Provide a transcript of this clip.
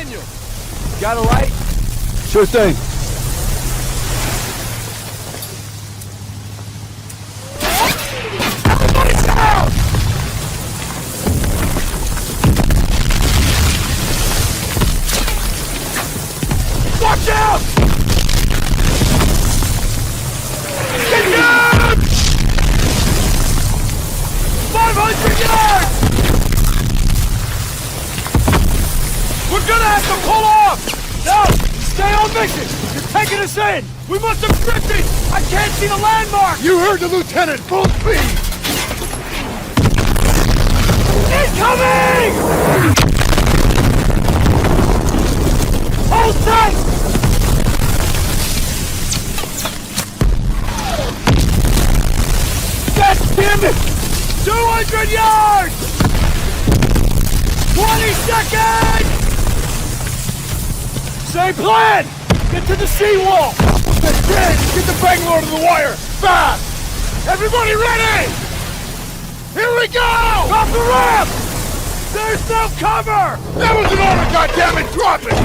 Daniel, got a light? Sure thing. Everybody's down! Watch out! Get down! 500 yards! We're gonna have to pull off! No! Stay on mission! You're taking us in! We must have drifted! I can't see the landmark! You heard the lieutenant! Full speed! Incoming! Hold tight! God damn it! 200 yards! 20 seconds! Same plan! Get to the seawall! That's it! Get the Bangalore to the wire! Fast! Everybody ready! Here we go! Off the ramp! There's no cover! That was an order, goddammit! Drop it!